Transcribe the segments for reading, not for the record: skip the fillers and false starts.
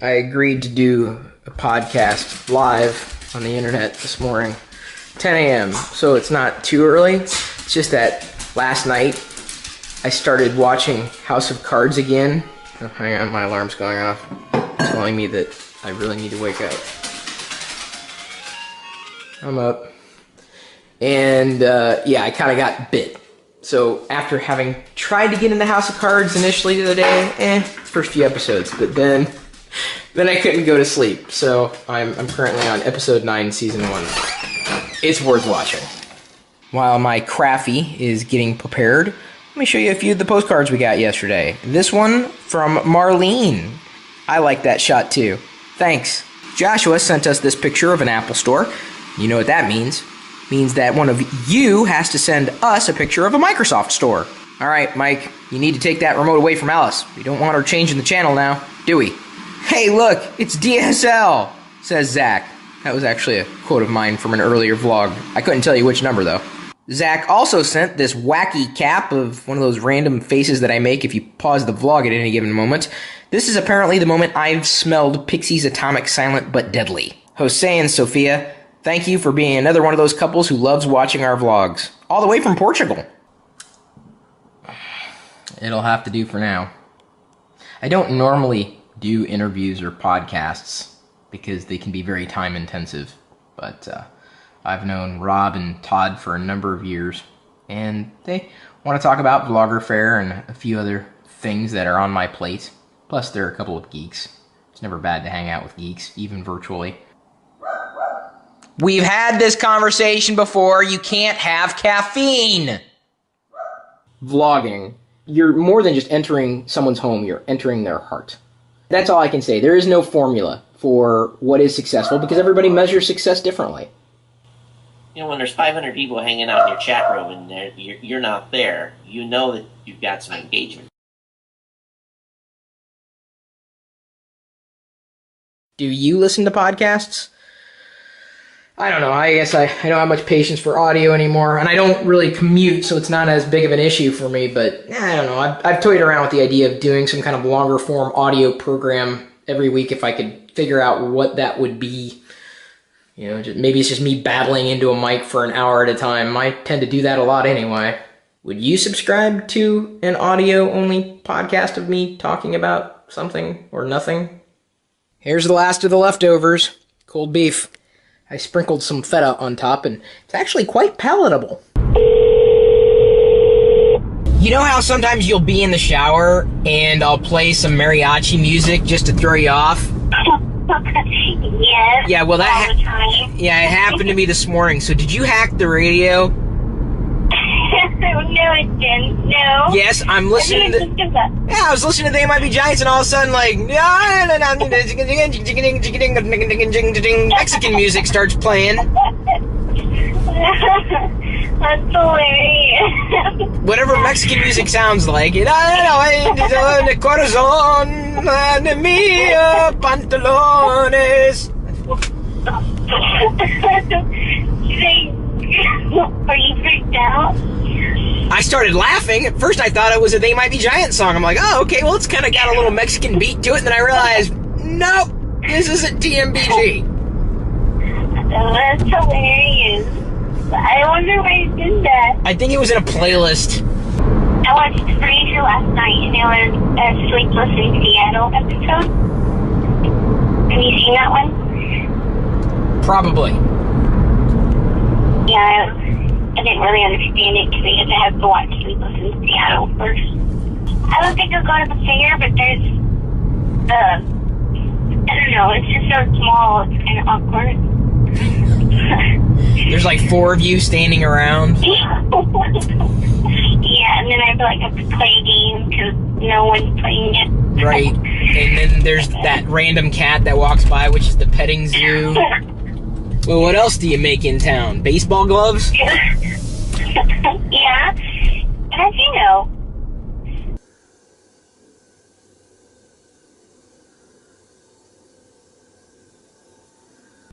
I agreed to do a podcast live on the internet this morning, 10 a.m., so it's not too early. It's just that last night I started watching House of Cards again. Oh, hang on, my alarm's going off. It's telling me that I really need to wake up. I'm up. And yeah, I kind of got bit. So after having tried to get into House of Cards initially the other day, first few episodes, but then I couldn't go to sleep. So I'm currently on episode 9, season 1. It's worth watching. While my Craffy is getting prepared, let me show you a few of the postcards we got yesterday. This one from Marlene. I like that shot too. Thanks. Joshua sent us this picture of an Apple store. You know what that means. Means that one of you has to send us a picture of a Microsoft store. All right, Mike, you need to take that remote away from Alice. We don't want her changing the channel now, do we? Hey, look, it's DSL, says Zach. That was actually a quote of mine from an earlier vlog. I couldn't tell you which number, though. Zach also sent this wacky cap of one of those random faces that I make if you pause the vlog at any given moment. This is apparently the moment I've smelled Pixie's Atomic Silent but Deadly. Jose and Sophia, thank you for being another one of those couples who loves watching our vlogs. All the way from Portugal. It'll have to do for now. I don't normally do interviews or podcasts because they can be very time intensive, but I've known Rob and Todd for a number of years, and they want to talk about Vlogger Fair and a few other things that are on my plate. Plus, they're a couple of geeks. It's never bad to hang out with geeks, even virtually. We've had this conversation before. You can't have caffeine. Vlogging. You're more than just entering someone's home. You're entering their heart. That's all I can say. There is no formula for what is successful because everybody measures success differently. You know, when there's 500 people hanging out in your chat room and you're not there, you know that you've got some engagement. Do you listen to podcasts? I don't know. I guess I don't have much patience for audio anymore, and I don't really commute, so it's not as big of an issue for me, but I don't know. I've toyed around with the idea of doing some kind of longer form audio program every week if I could figure out what that would be. You know, maybe it's just me babbling into a mic for an hour at a time. I tend to do that a lot anyway. Would you subscribe to an audio-only podcast of me talking about something or nothing? Here's the last of the leftovers. Cold beef. I sprinkled some feta on top, and it's actually quite palatable. You know how sometimes you'll be in the shower, and I'll play some mariachi music just to throw you off? Yes. Yeah, well, all the time. Yeah, it happened to me this morning. So did you hack the radio? No, it didn't. No. Yes, I'm listening to I was listening to They Might Be Giants, and all of a sudden, like, Mexican music starts playing. That's hilarious. Whatever Mexican music sounds like. Corazón de mi pantalones. Are you freaked out? I started laughing. At first I thought it was a They Might Be Giants song. I'm like, oh, okay, well, it's kind of got a little Mexican beat to it. And then I realized, nope, this isn't TMBG. Oh, that's hilarious. I wonder why you did that. I think it was in a playlist. I watched Frasier last night, and it was a Sleepless in Seattle episode. Have you seen that one? Probably. Yeah, I didn't really understand it because I had to watch Sleepless in Seattle first. I don't think I'll go to the fair, but there's, I don't know, it's just so small, it's kind of awkward. There's like 4 of you standing around. Yeah, and then I have to play a game because no one's playing it. Right, and then there's that random cat that walks by, which is the petting zoo. Well, what else do you make in town? Baseball gloves? Yeah, and as you know,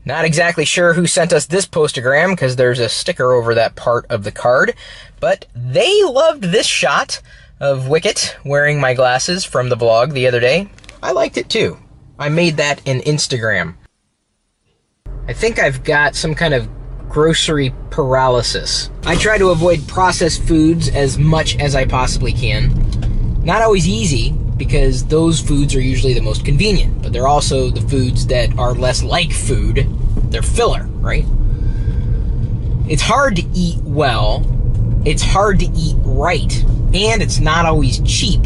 Not exactly sure who sent us this postogram because there's a sticker over that part of the card, but they loved this shot of Wicket wearing my glasses from the vlog the other day. I liked it too. I made that in Instagram. I think I've got some kind of grocery paralysis. I try to avoid processed foods as much as I possibly can. Not always easy, because those foods are usually the most convenient, but they're also the foods that are less like food. They're filler, right? It's hard to eat well, it's hard to eat right, and it's not always cheap.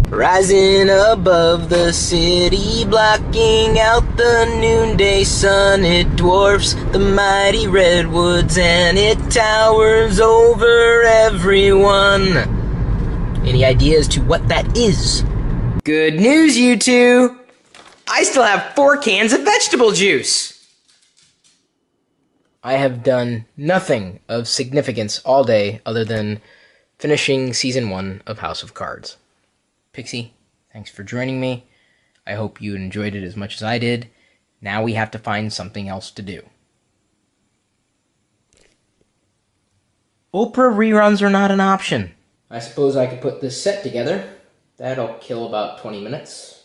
Rising above the city, blocking out the noonday sun, it dwarfs the mighty redwoods and it towers over everyone. Any idea as to what that is? Good news, you two! I still have 4 cans of vegetable juice! I have done nothing of significance all day other than finishing Season 1 of House of Cards. Pixie, thanks for joining me. I hope you enjoyed it as much as I did. Now we have to find something else to do. Oprah reruns are not an option. I suppose I could put this set together. That'll kill about 20 minutes.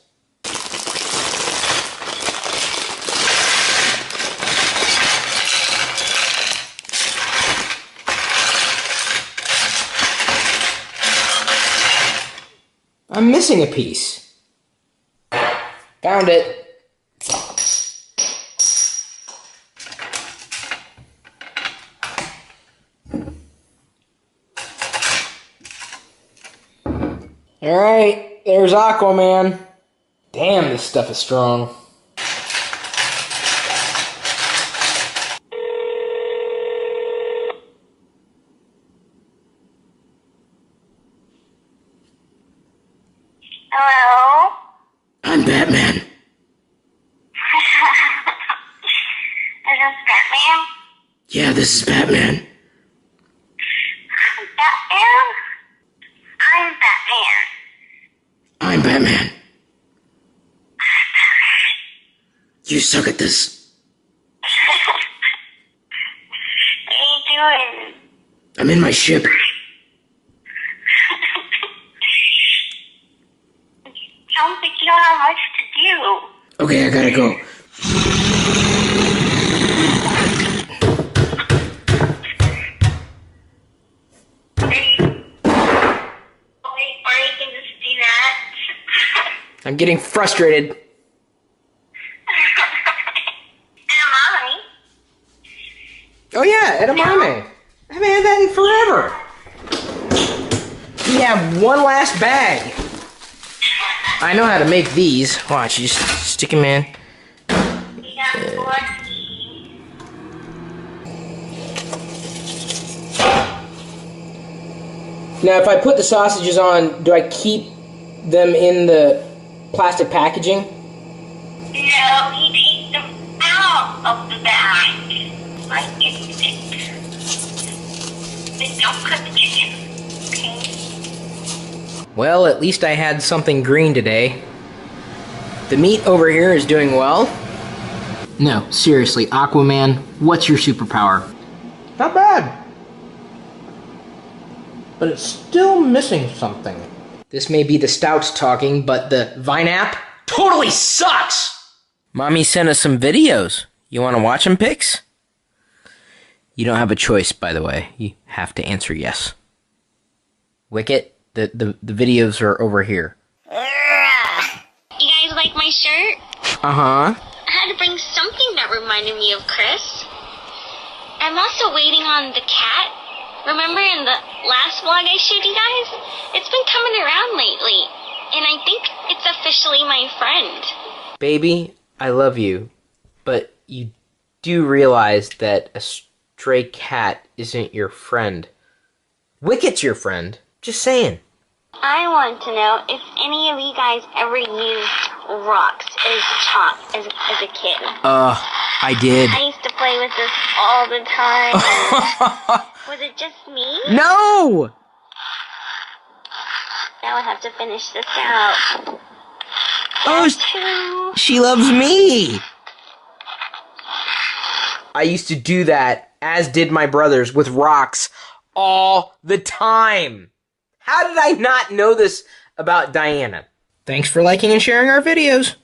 I'm missing a piece. Found it. Alright, there's Aquaman. Damn, this stuff is strong. Hello? I'm Batman. Is this Batman? Yeah, this is Batman. Batman? I'm Batman. I'm Batman. You suck at this. What are you doing? I'm in my ship. Sounds like you don't have much to do. Okay, I gotta go. Or you can just do that. I'm getting frustrated. And Oh yeah, edamame. I haven't had that in forever. We have one last bag. I know how to make these. Watch, you just stick them in. Mommy, you got lucky. Now, if I put the sausages on, do I keep them in the plastic packaging? No, you take them out of the bag. Like it's But don't cut the chicken. Okay? Well, at least I had something green today. The meat over here is doing well. No, seriously, Aquaman, what's your superpower? Not bad. But it's still missing something. This may be the stouts talking, but the Vine app totally sucks! Mommy sent us some videos. You want to watch them, Pix? You don't have a choice, by the way. You have to answer yes. Wicket? The videos are over here. You guys like my shirt? Uh-huh. I had to bring something that reminded me of Chris. I'm also waiting on the cat. Remember in the last vlog I showed you guys? It's been coming around lately, and I think it's officially my friend. Baby, I love you, but you do realize that a stray cat isn't your friend. Wicket's your friend. Just saying. I want to know if any of you guys ever used rocks as chalk as a kid. I did. I used to play with this all the time. Was it just me? No! Now I have to finish this out. Oh, she loves me! I used to do that, as did my brothers, with rocks all the time. How did I not know this about Diana? Thanks for liking and sharing our videos.